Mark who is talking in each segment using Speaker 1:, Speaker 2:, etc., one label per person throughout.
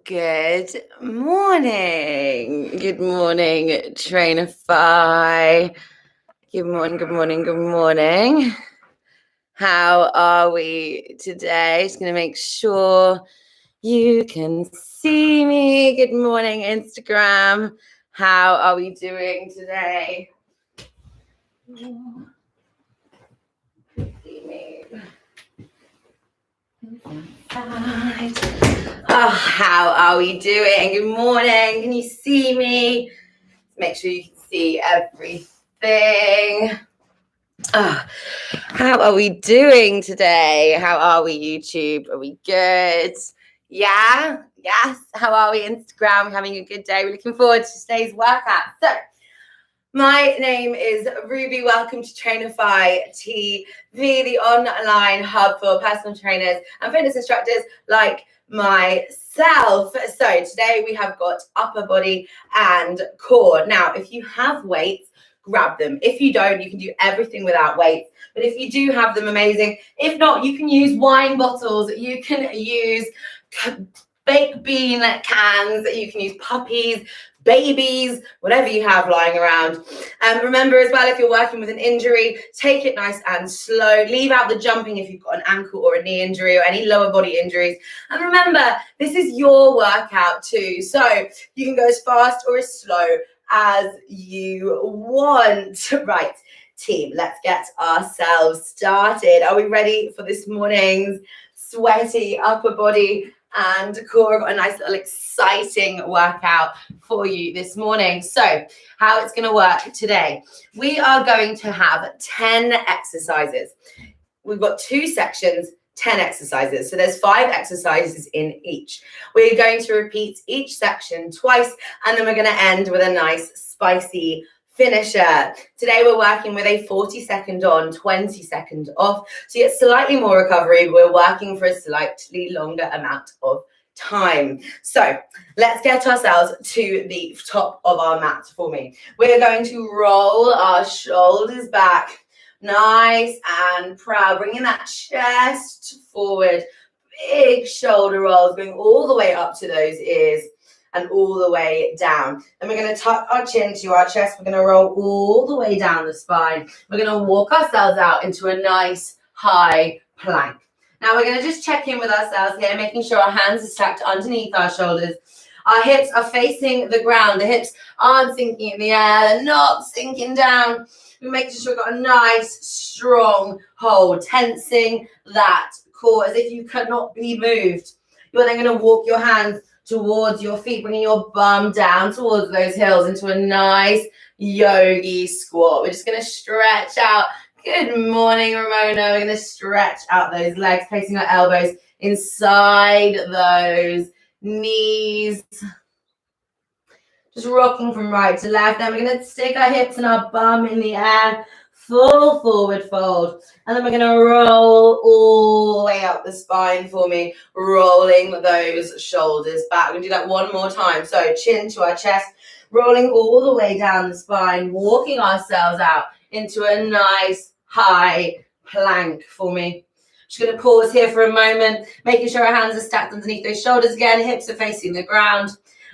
Speaker 1: Good morning. Good morning, Trainify. Good morning, good morning, good morning. How are we today? Just going to make sure you can see me. Good morning, Instagram. How are we doing today? See me. Oh, how are we doing? Good morning. Can you see me? Make sure you can see everything. Oh, how are we doing today? How are we, YouTube? Are we good? Yeah? Yes. How are we, Instagram? We're having a good day. We're looking forward to today's workout. So, my name is Ruby. Welcome to Trainify TV, the online hub for personal trainers and fitness instructors like myself. So today we have got upper body and core. Now, if you have weights, grab them. If you don't, you can do everything without weights. But if you do have them, amazing. If not, you can use wine bottles. You can use baked bean cans. You can use puppies, babies, whatever you have lying around. Remember as well, if you're working with an injury, take it nice and slow. Leave out the jumping if you've got an ankle or a knee injury or any lower body injuries. And remember, this is your workout too. So you can go as fast or as slow as you want. Right, team, let's get ourselves started. Are we ready for this morning's sweaty upper body and core? I've got a nice little exciting workout for you this morning. So how it's going to work today, we are going to have 10 exercises. We've got 2 sections, 10 exercises. So there's 5 exercises in each. We're going to repeat each section twice, and then we're going to end with a nice spicy finisher. Today we're working with a 40-second on, 20-second off. So you get slightly more recovery. We're working for a slightly longer amount of time. So let's get ourselves to the top of our mat for me. We're going to roll our shoulders back, nice and proud, bringing that chest forward, big shoulder rolls, going all the way up to those ears and all the way down. Then we're going to tuck our chin to our chest. We're going to roll all the way down the spine. We're going to walk ourselves out into a nice high plank. Now we're going to just check in with ourselves here, making sure our hands are stacked underneath our shoulders. Our hips are facing the ground. The hips aren't sinking in the air. They're not sinking down. We're making sure we've got a nice, strong hold, tensing that core as if you cannot be moved. You're then going to walk your hands towards your feet, bringing your bum down towards those heels into a nice yogi squat. We're just going to stretch out. Good morning, Ramona. We're going to stretch out those legs, placing our elbows inside those knees. Just rocking from right to left. Then we're going to stick our hips and our bum in the air. Full forward fold. And then we're going to roll all the way up the spine for me, rolling those shoulders back. We're going to do that one more time. So chin to our chest, rolling all the way down the spine, walking ourselves out into a nice high plank for me. Just going to pause here for a moment, making sure our hands are stacked underneath those shoulders again, hips are facing the ground.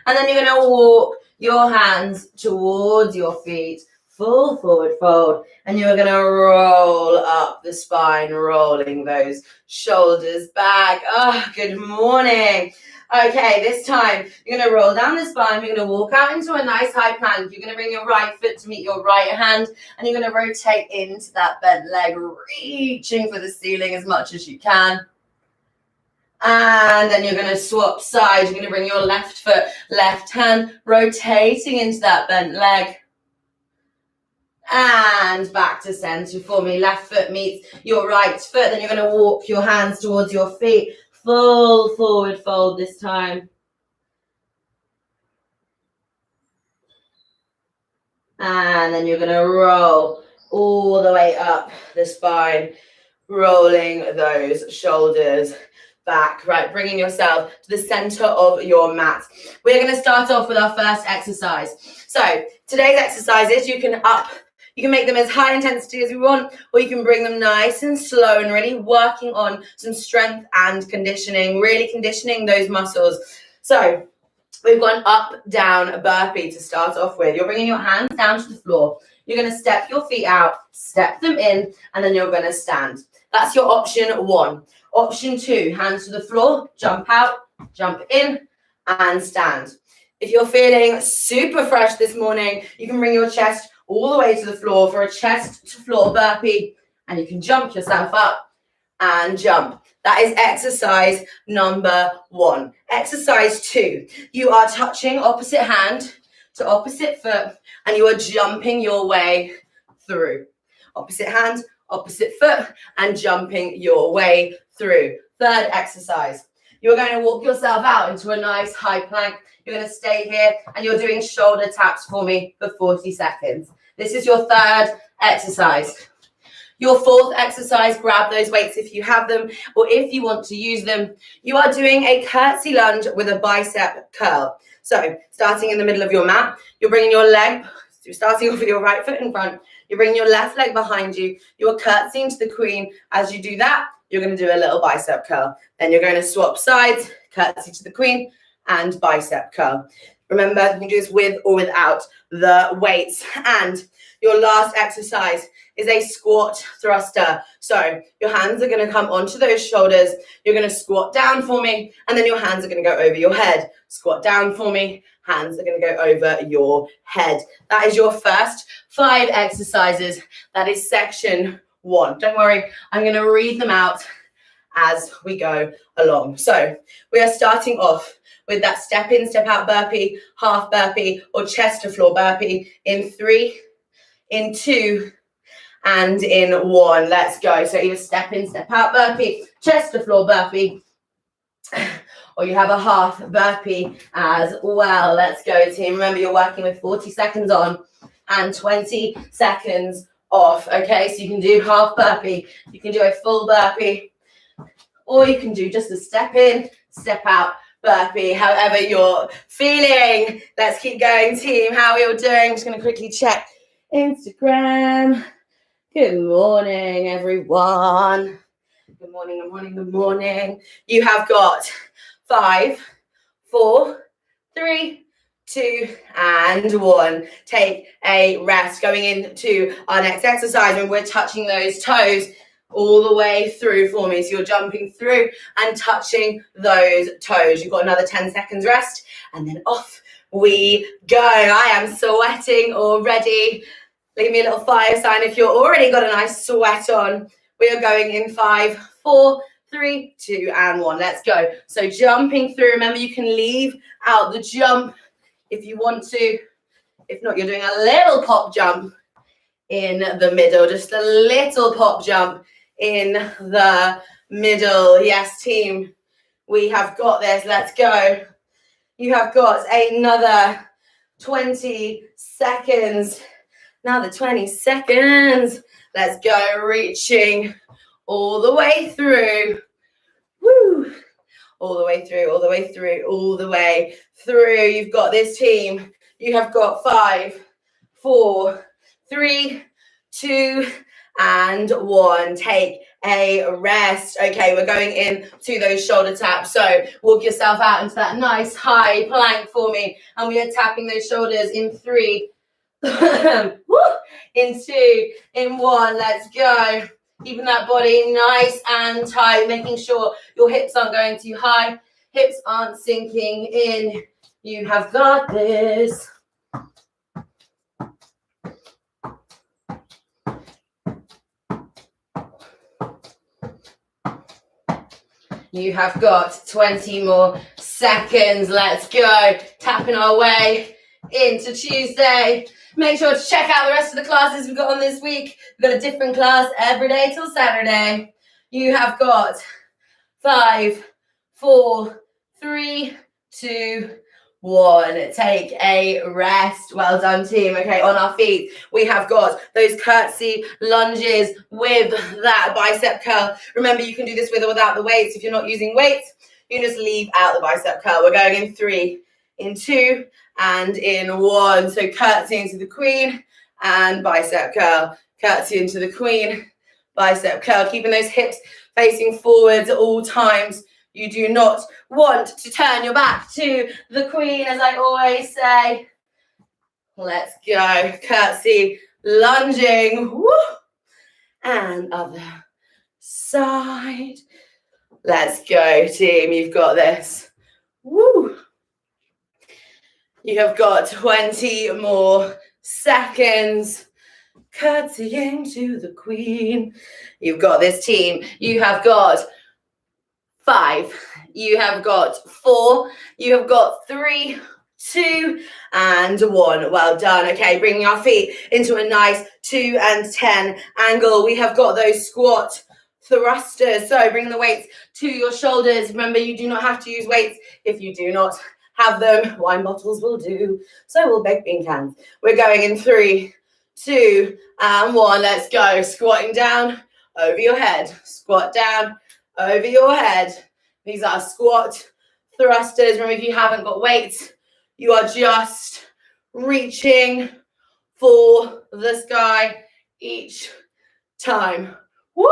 Speaker 1: And then you're going to walk your hands towards your feet, full forward fold, and you're going to roll up the spine, rolling those shoulders back. Oh, good morning. Okay, this time you're going to roll down the spine. You're going to walk out into a nice high plank. You're going to bring your right foot to meet your right hand, and you're going to rotate into that bent leg, reaching for the ceiling as much as you can. And then you're going to swap sides. You're going to bring your left foot, left hand, rotating into that bent leg. And back to center for me. Left foot meets your right foot. Then you're going to walk your hands towards your feet. Full forward fold this time. And then you're going to roll all the way up the spine, rolling those shoulders back. Right, bringing yourself to the center of your mat. We're going to start off with our first exercise. So today's exercises, you can make them as high intensity as you want, or you can bring them nice and slow and really working on some strength and conditioning, really conditioning those muscles So we've gone up, down, burpee to start off with. You're bringing your hands down to the floor. You're going to step your feet out, step them in, and then you're going to stand. That's your option 1. Option 2, hands to the floor, jump out, jump in, and stand. If you're feeling super fresh this morning, you can bring your chest all the way to the floor for a chest to floor burpee, and you can jump yourself up and jump. That is exercise number 1. Exercise 2, you are touching opposite hand to opposite foot, and you are jumping your way through. Opposite hand, opposite foot, and jumping your way through. Third exercise, you're going to walk yourself out into a nice high plank. You're going to stay here, and you're doing shoulder taps for me for 40 seconds. This is your third exercise. Your fourth exercise, grab those weights if you have them, or if you want to use them. You are doing a curtsy lunge with a bicep curl. So starting in the middle of your mat, you're bringing your leg, starting off with your right foot in front, you're bringing your left leg behind you, you're curtsying to the queen. As you do that, you're going to do a little bicep curl. Then you're going to swap sides, curtsy to the queen, and bicep curl. Remember, you can do this with or without the weights. And your last exercise is a squat thruster. So your hands are going to come onto those shoulders. You're going to squat down for me, and then your hands are going to go over your head. Squat down for me, hands are going to go over your head. That is your first 5 exercises. That is section 1. Don't worry, I'm going to read them out as we go along. So we are starting off with that step in, step out burpee, half burpee, or chest to floor burpee in 3, in 2, and in 1. Let's go. So either step in, step out burpee, chest to floor burpee, or you have a half burpee as well. Let's go, team. Remember, you're working with 40 seconds on and 20 seconds off. Okay, so you can do half burpee, you can do a full burpee, or you can do just a step in, step out burpee, however you're feeling. Let's keep going, team. How are we all doing? I'm just going to quickly check Instagram. Good morning, everyone. Good morning, good morning, good morning. You have got 5, 4, 3, 2, and 1. Take a rest. Going into our next exercise, and we're touching those toes all the way through for me. So you're jumping through and touching those toes. You've got another 10 seconds rest, and then off we go. I am sweating already. Leave me a little fire sign if you've already got a nice sweat on. We are going in 5, 4, 3, 2, and 1. Let's go. So jumping through. Remember, you can leave out the jump if you want to. If not, you're doing a little pop jump in the middle. Just a little pop jump in the middle. Yes, team. We have got this. Let's go. You have got another 20 seconds. Another 20 seconds. Let's go. Reaching all the way through. Woo. All the way through, all the way through, all the way through. You've got this, team. You have got 5, 4, 3, 2, and 1. Take a rest. Okay, we're going in to those shoulder taps. So walk yourself out into that nice high plank for me. And we are tapping those shoulders in 3, in 2, in 1. Let's go. Keeping that body nice and tight, making sure your hips aren't going too high, hips aren't sinking in. You have got this. You have got 20 more seconds. Let's go. Tapping our way into Tuesday. Make sure to check out the rest of the classes we've got on this week. We've got a different class every day till Saturday. You have got 5, 4, 3, 2, 1. Take a rest. Well done, team. Okay, on our feet, we have got those curtsy lunges with that bicep curl. Remember, you can do this with or without the weights. If you're not using weights, you can just leave out the bicep curl. We're going in 3, in 2, and in 1. So curtsy into the queen and bicep curl. Curtsy into the queen, bicep curl. Keeping those hips facing forwards at all times. You do not want to turn your back to the queen, as I always say. Let's go. Curtsy, lunging. Woo. And other side. Let's go, team. You've got this. Woo. You have got 20 more seconds. Curtsying to the queen. You've got this, team. You have got 5. You have got 4. You have got 3, 2, and 1. Well done. Okay, bringing our feet into a nice 2 and 10 angle. We have got those squat thrusters. So bring the weights to your shoulders. Remember, you do not have to use weights if you do not have them. Wine bottles will do. So will baked bean cans. We're going in 3, 2, and 1. Let's go. Squatting down over your head. Squat down over your head. These are squat thrusters. Remember, if you haven't got weights, you are just reaching for the sky each time. Woo!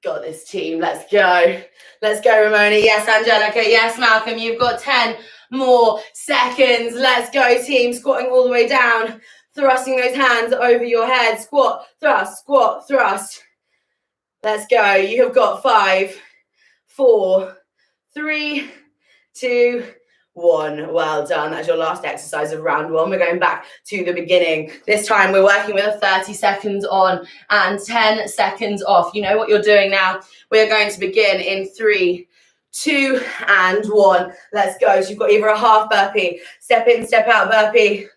Speaker 1: Got this, team. Let's go. Let's go, Ramona. Yes, Angelica. Yes, Malcolm. You've got 10 more seconds. Let's go, team. Squatting all the way down. Thrusting those hands over your head. Squat, thrust, squat, thrust. Let's go. You have got 5, 4, 3, 2, 1. Well done. That's your last exercise of round 1. We're going back to the beginning. This time we're working with a 30 seconds on and 10 seconds off. You know what you're doing now. We're going to begin in 3, 2, and 1. Let's go. So you've got either a half burpee, step in, step out burpee,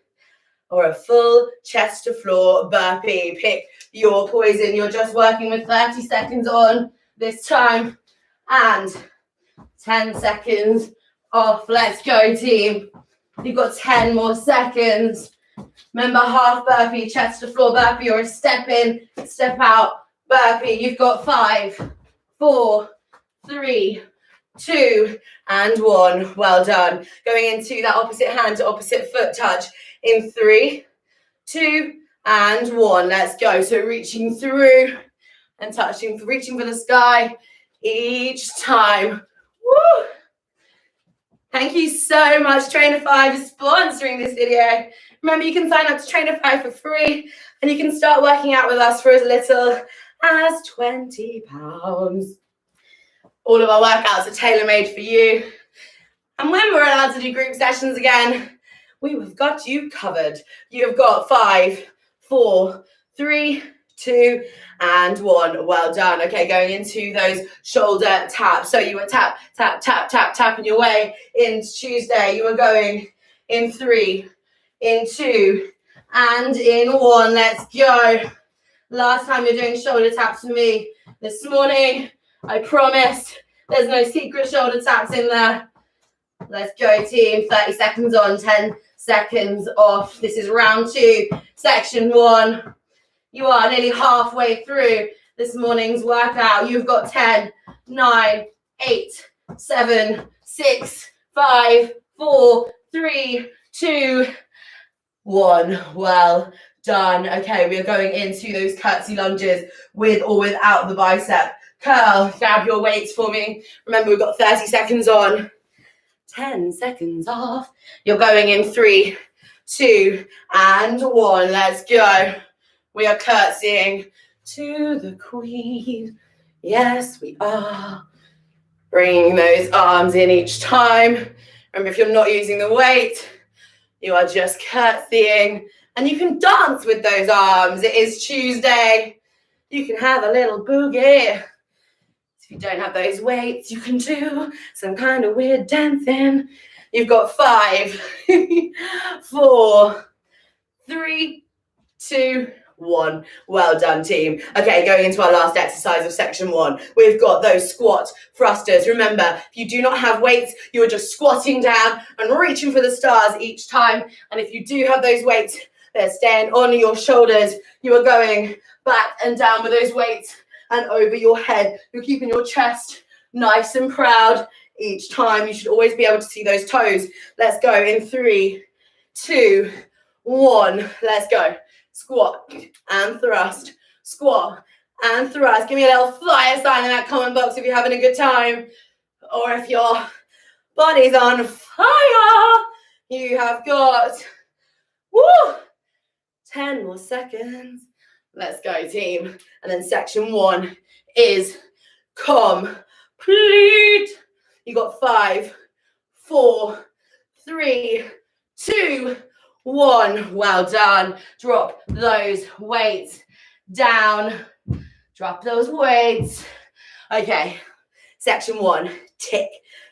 Speaker 1: or a full chest to floor burpee. Pick your poison. You're just working with 30 seconds on this time and 10 seconds off. Let's go, team. You've got 10 more seconds. Remember, half burpee, chest to floor burpee, or a step in, step out burpee. You've got 5, 4, 3, 2, and 1. Well done. Going into that opposite hand to opposite foot touch in 3, 2, and 1. Let's go. So reaching through and touching, reaching for the sky each time. Woo! Thank you so much, Trainer 5, for sponsoring this video. Remember, you can sign up to Trainer 5 for free, and you can start working out with us for as little as £20. All of our workouts are tailor-made for you. And when we're allowed to do group sessions again, we have got you covered. You have got 5, 4, 3, 2, and 1. Well done. Okay, going into those shoulder taps. So you were tap, tap, tap, tap, tapping your way into Tuesday. You were going in 3, in 2, and in 1. Let's go. Last time you're doing shoulder taps for me. This morning, I promise there's no secret shoulder taps in there. Let's go, team. 30 seconds on, 10 seconds off. This is round 2, section 1. You are nearly halfway through this morning's workout. You've got 10, 9, 8, 7, 6, 5, 4, 3, 2, 1. Well done. Okay, we are going into those curtsy lunges with or without the bicep curl. Grab your weights for me. Remember, we've got 30 seconds on, 10 seconds off. You're going in 3, 2, and 1. Let's go. We are curtsying to the queen. Yes, we are. Bringing those arms in each time. Remember, if you're not using the weight, you are just curtsying. And you can dance with those arms. It is Tuesday. You can have a little boogie. If you don't have those weights, you can do some kind of weird dancing. You've got 5, 4, 3, 2, 1. Well done, team. Okay, going into our last exercise of section 1. We've got those squat thrusters. Remember, if you do not have weights, you are just squatting down and reaching for the stars each time. And if you do have those weights, they're staying on your shoulders. You are going back and down with those weights and over your head. You're keeping your chest nice and proud each time. You should always be able to see those toes. Let's go in 3, 2, 1. Let's go. Squat and thrust, squat and thrust. Give me a little fire sign in that comment box if you're having a good time, or if your body's on fire. You have got 10 more seconds. Let's go, team. And then section 1 is complete. You got 5, 4, 3, 2, 1. Well done. Drop those weights down. Drop those weights. Okay, section 1, tick,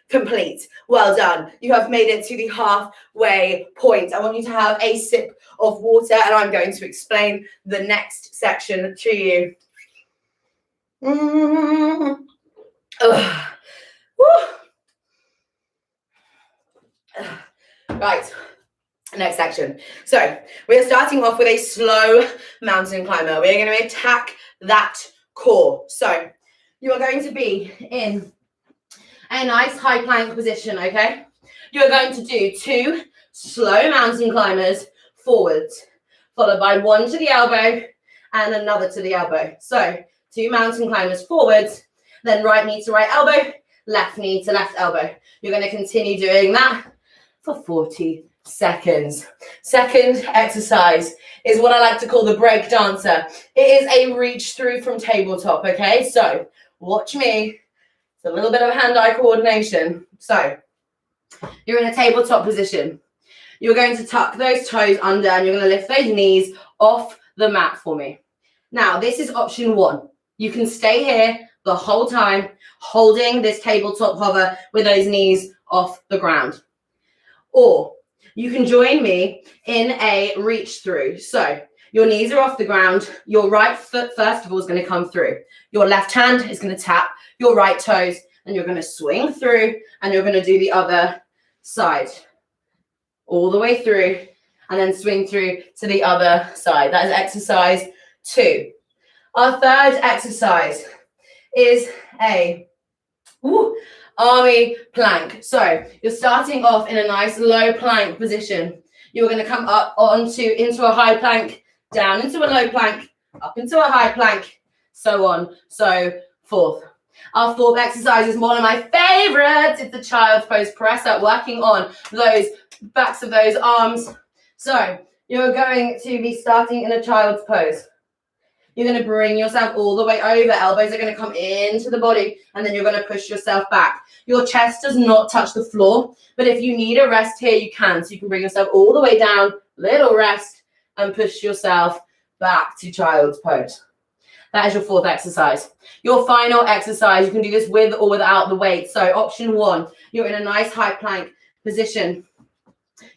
Speaker 1: complete. Well done. You have made it to the halfway point. I want you to have a sip of water, and I'm going to explain the next section to you. Right, next section. So we are starting off with a slow mountain climber. We're going to attack that core. So you are going to be in a nice high plank position, okay? You're going to do 2 slow mountain climbers forwards, followed by 1 to the elbow and another to the elbow. So 2 mountain climbers forwards, then right knee to right elbow, left knee to left elbow. You're going to continue doing that for 40 seconds. Second exercise is what I like to call the breakdancer. It is a reach through from tabletop, okay? So watch me. It's a little bit of hand-eye coordination. So you're in a tabletop position. You're going to tuck those toes under and you're going to lift those knees off the mat for me. Now, this is option 1. You can stay here the whole time, holding this tabletop hover with those knees off the ground. Or you can join me in a reach through. So your knees are off the ground. Your right foot, first of all, is going to come through. Your left hand is going to tap your right toes, and you're going to swing through, and you're going to do the other side. All the way through, and then swing through to the other side. That is exercise 2. Our third exercise is a army plank. So you're starting off in a nice low plank position. You're going to come up into a high plank, down into a low plank, up into a high plank, so on, so forth. Our 4th exercise is one of my favorites. It's the child's pose press up, working on those backs of those arms. So you're going to be starting in a child's pose. You're going to bring yourself all the way over. Elbows are going to come into the body, and then you're going to push yourself back. Your chest does not touch the floor, but if you need a rest here, you can. So you can bring yourself all the way down, little rest, and push yourself back to child's pose. That is your 4th exercise. Your final exercise, you can do this with or without the weight. So option 1, you're in a nice high plank position.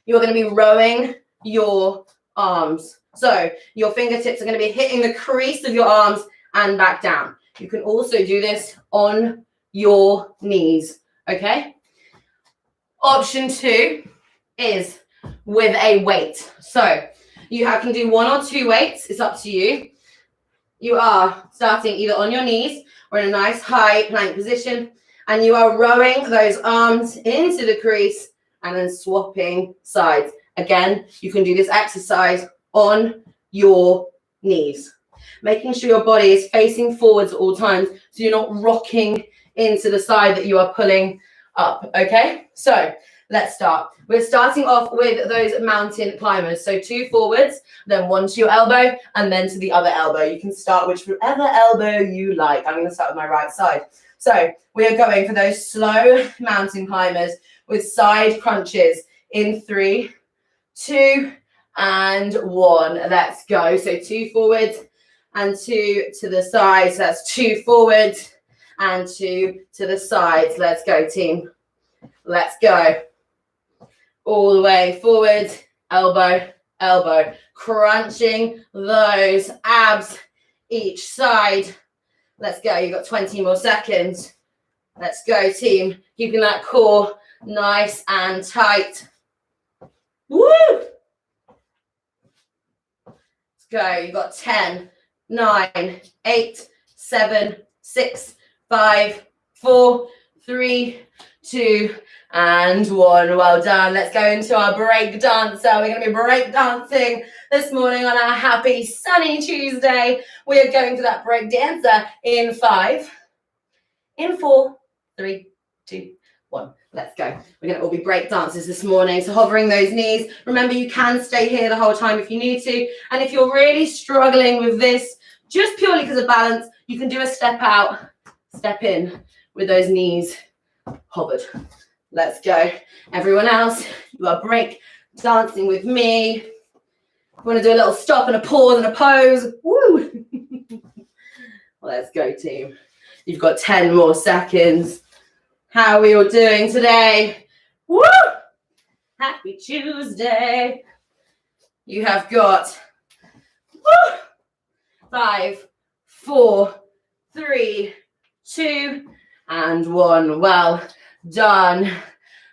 Speaker 1: You're going to be rowing your arms. So your fingertips are going to be hitting the crease of your arms and back down. You can also do this on your knees, okay? Option 2 is with a weight. So you can do 1 or 2 weights. It's up to you. You are starting either on your knees or in a nice high plank position, and you are rowing those arms into the crease and then swapping sides. Again, you can do this exercise on your knees, making sure your body is facing forwards at all times so you're not rocking into the side that you are pulling up, okay? So let's start. We're starting off with those mountain climbers. So 2 forwards, then 1 to your elbow, and then to the other elbow. You can start whichever elbow you like. I'm going to start with my right side. So we are going for those slow mountain climbers with side crunches in 3, 2, and 1. Let's go. So 2 forwards and 2 to the sides. That's 2 forwards and 2 to the sides. Let's go, team. Let's go. All the way forward, elbow, elbow. Crunching those abs each side. Let's go. You've got 20 more seconds. Let's go, team. Keeping that core nice and tight. Woo! Let's go. You've got 10, 9, 8, 7, 6, 5, 4, 3, 2, and 1. Well done. Let's go into our break dancer. We're going to be break dancing this morning on our happy sunny Tuesday. We are going to that break dancer in 5, in 4, 3, 2, 1. Let's go. We're going to all be break dancers this morning. So hovering those knees. Remember, you can stay here the whole time if you need to. And if you're really struggling with this, just purely because of balance, you can do a step out, step in with those knees hovered. Let's go. Everyone else, you are break dancing with me. We want to do a little stop and a pause and a pose. Woo! Let's go, team. You've got 10 more seconds. How are we all doing today? Woo! Happy Tuesday. You have got 5, 4, 3, 2, and 1. Well done.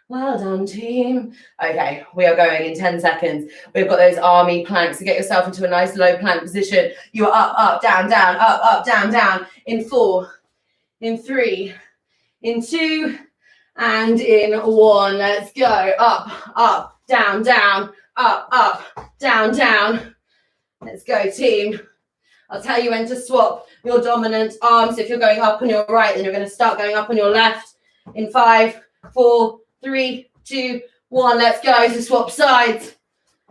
Speaker 1: Well done, team. Okay, we are going in 10 seconds. We've got those army planks. So get yourself into a nice low plank position. You are up, up, down, down, up, down, down. In 4, in 3, in 2, and in 1. Let's go. Up, up, down, down, up, down, down. Let's go, team. I'll tell you when to swap your dominant arms. If you're going up on your right, then you're going to start going up on your left. In 5, 4, 3, 2, 1. Let's go. So swap sides.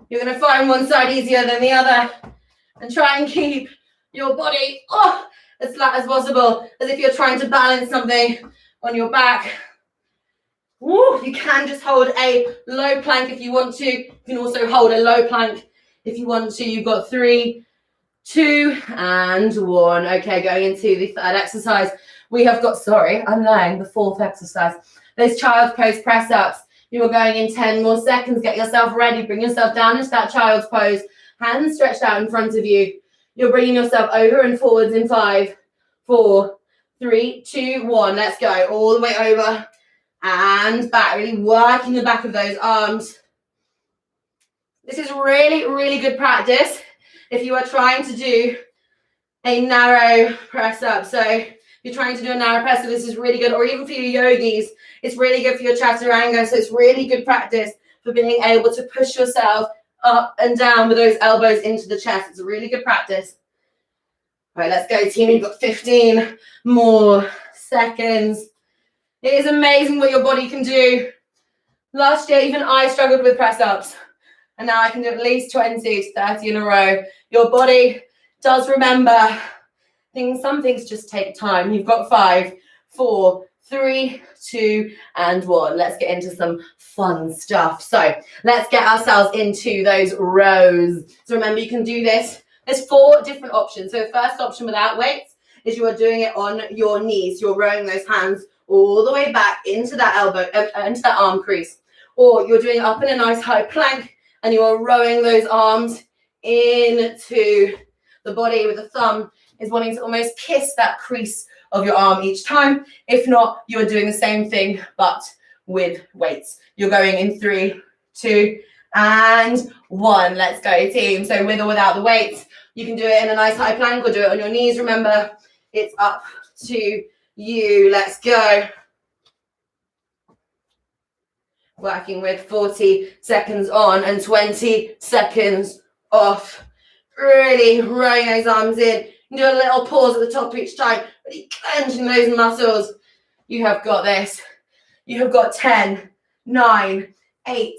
Speaker 1: You're going to find one side easier than the other. And try and keep your body as flat as possible, as if you're trying to balance something on your back. Woo, you can just hold a low plank if you want to. You can also hold a low plank if you want to. You've got 3, 2, and 1. Okay, going into the third exercise. We have got, I'm lying, the fourth exercise. Those child's pose press-ups. You are going in 10 more seconds. Get yourself ready. Bring yourself down into that child's pose. Hands stretched out in front of you. You're bringing yourself over and forwards in 5, 4, 3, 2, 1. Let's go. All the way over and back. Really working the back of those arms. This is really, really good practice if you are trying to do a narrow press-up. So if you're trying to do a narrow press-up, this is really good. Or even for your yogis, it's really good for your chaturanga. So it's really good practice for being able to push yourself up and down with those elbows into the chest. It's a really good practice. All right, let's go, team. You've got 15 more seconds. It is amazing what your body can do. Last year, even I struggled with press-ups. And now I can do at least 20 to 30 in a row. Your body does remember things. Some things just take time. You've got 5, 4, 3, 2, and 1. Let's get into some fun stuff. So let's get ourselves into those rows. So remember, you can do this. There's 4 different options. So the first option without weights is you are doing it on your knees. You're rowing those hands all the way back into that elbow, into that arm crease. Or you're doing it up in a nice high plank and you are rowing those arms into the body with the thumb is wanting to almost kiss that crease of your arm each time. If not, you are doing the same thing, but with weights. You're going in 3, 2, and 1. Let's go, team. So with or without the weights, you can do it in a nice high plank or do it on your knees. Remember, it's up to you. Let's go. Working with 40 seconds on and 20 seconds off. Really rowing those arms in. You can do a little pause at the top each time. Really clenching those muscles. You have got this. You have got 10, 9, 8,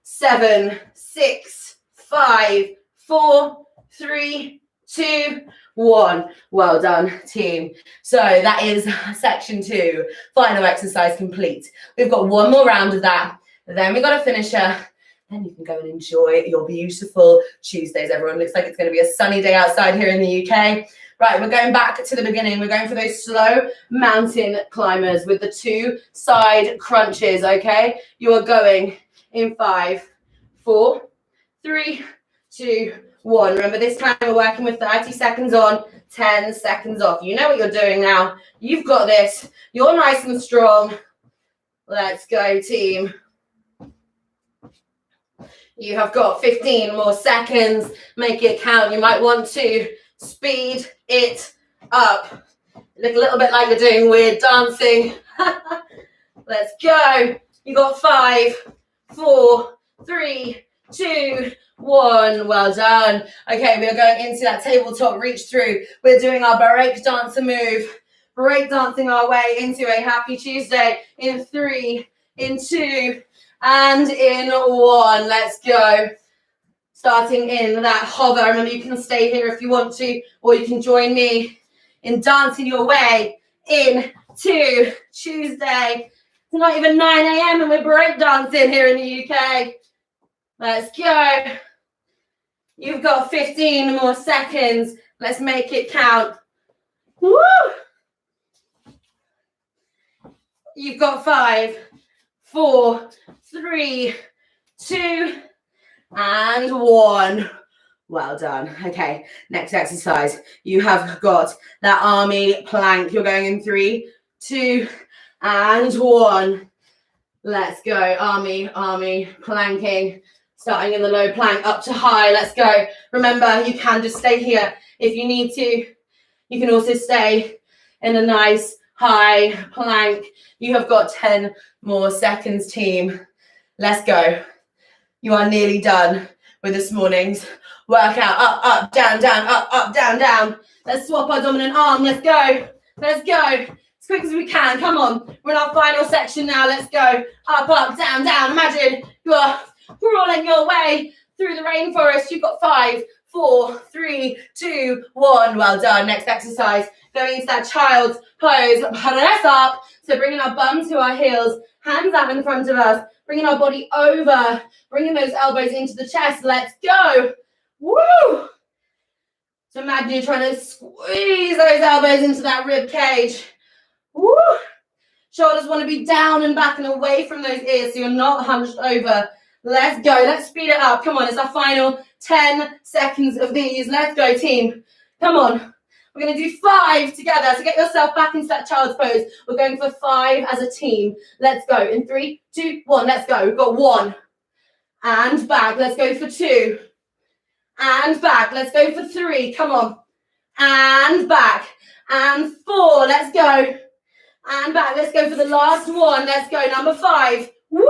Speaker 1: 7, 6, 5, 4, 3, 2, 1. Well done, team. So that is section 2. Final exercise complete. We've got one more round of that. Then we've got a finisher. Then you can go and enjoy your beautiful Tuesdays, everyone. Looks like it's going to be a sunny day outside here in the UK. Right, we're going back to the beginning. We're going for those slow mountain climbers with the 2 side crunches, okay? You are going in 5, 4, 3, 2, 1. Remember, this time we're working with 30 seconds on, 10 seconds off. You know what you're doing now. You've got this. You're nice and strong. Let's go, team. You have got 15 more seconds. Make it count. You might want to speed it up. Look a little bit like you're doing weird dancing. Let's go. You got 5, 4, 3, 2, 1. Well done. Okay, we are going into that tabletop reach through. We're doing our break dancer move. Break dancing our way into a happy Tuesday in 3, in 2, and in 1. Let's go. Starting in that hover. Remember, you can stay here if you want to, or you can join me in dancing your way into Tuesday. It's not even 9 a.m. and we're break dancing here in the UK. Let's go. You've got 15 more seconds. Let's make it count. Woo! You've got 5, 4, 3, 2, and 1. Well done. Okay, next exercise. You have got that army plank. You're going in 3, 2, and 1. Let's go. Army, planking. Starting in the low plank up to high. Let's go. Remember, you can just stay here if you need to. You can also stay in a nice high plank. You have got 10 more seconds, team. Let's go. You are nearly done with this morning's workout. Up, down, down, up, down, down. Let's swap our dominant arm. Let's go. Let's go. As quick as we can. Come on. We're in our final section now. Let's go. Up, down, down. Imagine you are crawling your way through the rainforest. You've got 5, 4, 3, 2, 1. Well done. Next exercise. Going into that child's pose. Press up. So bringing our bum to our heels. Hands out in front of us. Bringing our body over. Bringing those elbows into the chest. Let's go. Woo! So imagine you're trying to squeeze those elbows into that rib cage. Woo! Shoulders want to be down and back and away from those ears so you're not hunched over. Let's go. Let's speed it up. Come on. It's our final 10 seconds of these. Let's go, team. Come on. We're going to do 5 together. So get yourself back into that child's pose. We're going for 5 as a team. Let's go. In 3, 2, 1. Let's go. We've got 1. And back. Let's go for 2. And back. Let's go for 3. Come on. And back. And 4. Let's go. And back. Let's go for the last one. Let's go. Number 5. Woo!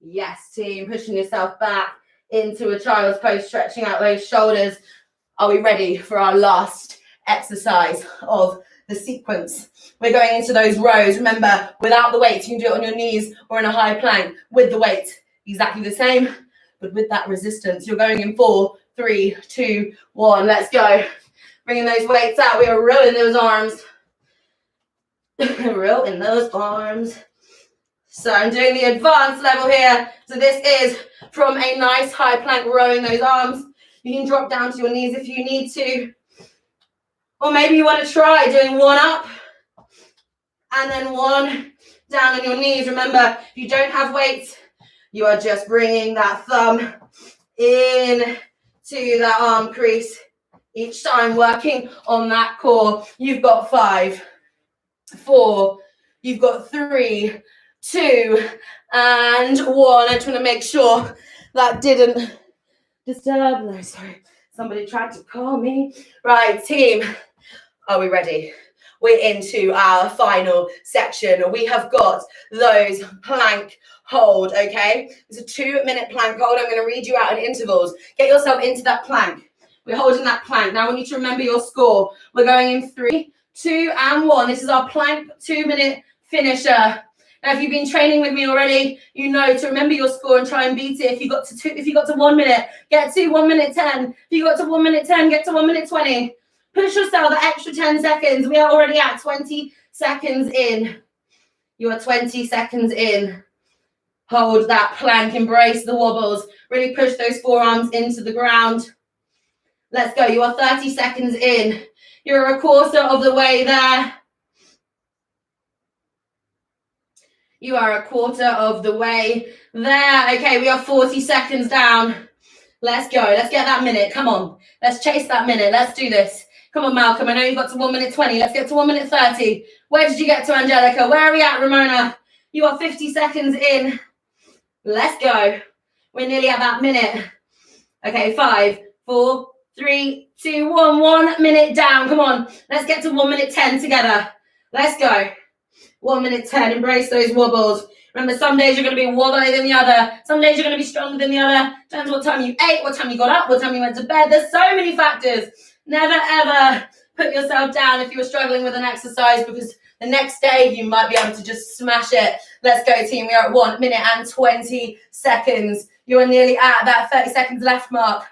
Speaker 1: Yes, team. Pushing yourself back into a child's pose, stretching out those shoulders. Are we ready for our last exercise of the sequence? We're going into those rows. Remember, without the weight, you can do it on your knees or in a high plank. With the weight, exactly the same, but with that resistance. You're going in 4, 3, 2, 1. Let's go. Bringing those weights out. We are rolling those arms. Rolling those arms. So I'm doing the advanced level here. So this is from a nice high plank, rowing those arms. You can drop down to your knees if you need to. Or maybe you want to try doing 1 up and then 1 down on your knees. Remember, if you don't have weights, you are just bringing that thumb in to that arm crease each time, working on that core. You've got 5, 4, you've got 3, 2, and 1. I just want to make sure that didn't disturb. No, sorry. Somebody tried to call me. Right, team. Are we ready? We're into our final section. We have got those plank hold, okay? It's a 2-minute plank hold. I'm going to read you out in intervals. Get yourself into that plank. We're holding that plank. Now I want you to remember your score. We're going in 3, 2, and 1. This is our plank 2-minute finisher. Now, if you've been training with me already, you know to remember your score and try and beat it. If you got to 1 minute, get to 1 minute 10. If you got to 1 minute 10, get to 1 minute 20. Push yourself the extra 10 seconds. We are already at 20 seconds in. You are 20 seconds in. Hold that plank, embrace the wobbles. Really push those forearms into the ground. Let's go. You are 30 seconds in. You're a quarter of the way there. You are a quarter of the way there. Okay, we are 40 seconds down. Let's go. Let's get that minute. Come on. Let's chase that minute. Let's do this. Come on, Malcolm. I know you got to 1 minute 20. Let's get to 1 minute 30. Where did you get to, Angelica? Where are we at, Ramona? You are 50 seconds in. Let's go. We're nearly at that minute. Okay, 5, 4, 3, 2, 1. 1 minute down. Come on. Let's get to 1 minute 10 together. Let's go. 1 minute 10. Embrace those wobbles. Remember, some days you're going to be wobbly than the other. Some days you're going to be stronger than the other. Depends what time you ate, what time you got up, what time you went to bed. There's so many factors. Never, ever put yourself down if you were struggling with an exercise, because the next day you might be able to just smash it. Let's go, team. We are at 1 minute and 20 seconds. You are nearly at that 30 seconds left mark.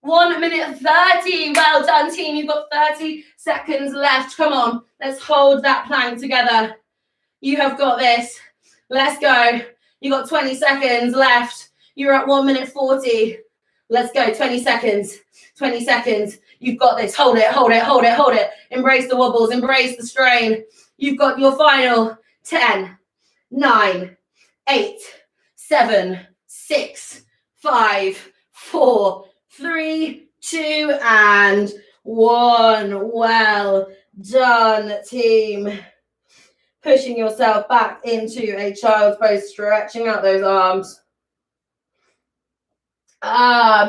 Speaker 1: 1 minute 30. Well done, team. You've got 30 seconds left. Come on. Let's hold that plank together. You have got this. Let's go. You got 20 seconds left. You're at 1 minute 40. Let's go. 20 seconds. 20 seconds. You've got this. Hold it, hold it, hold it, hold it. Embrace the wobbles. Embrace the strain. You've got your final 10, 9, 8, 7, 6, 5, 4, 3, 2, and 1. Well done, team. Pushing yourself back into a child's pose, stretching out those arms.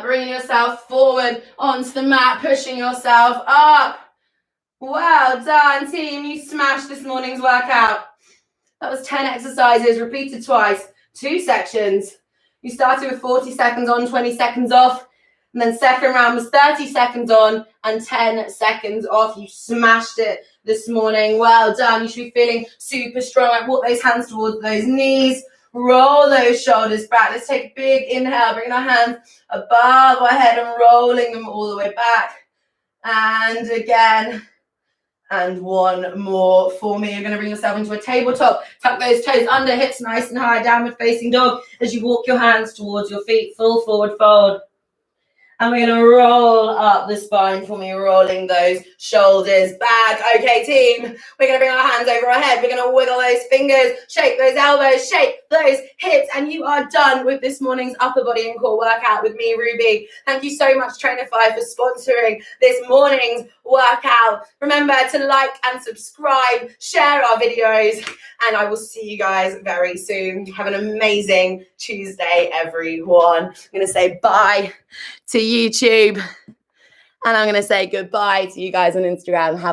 Speaker 1: Bringing yourself forward onto the mat, pushing yourself up. Well done, team. You smashed this morning's workout. That was 10 exercises, repeated twice, 2 sections. You started with 40 seconds on, 20 seconds off. And then second round was 30 seconds on and 10 seconds off. You smashed it this morning. Well done. You should be feeling super strong. Walk those hands towards those knees. Roll those shoulders back. Let's take a big inhale. Bring our hands above our head and rolling them all the way back. And again. And one more for me. You're going to bring yourself into a tabletop. Tuck those toes under, hips nice and high. Downward facing dog as you walk your hands towards your feet. Full forward fold. And we're going to roll up the spine for me, rolling those shoulders back. Okay, team, we're going to bring our hands over our head. We're going to wiggle those fingers, shake those elbows, shake those hips, and you are done with this morning's upper body and core workout with me, Ruby. Thank you so much, Trainify, for sponsoring this morning's workout. Remember to like and subscribe, share our videos, and I will see you guys very soon. Have an amazing Tuesday, everyone. I'm going to say bye to YouTube, and I'm going to say goodbye to you guys on Instagram. Have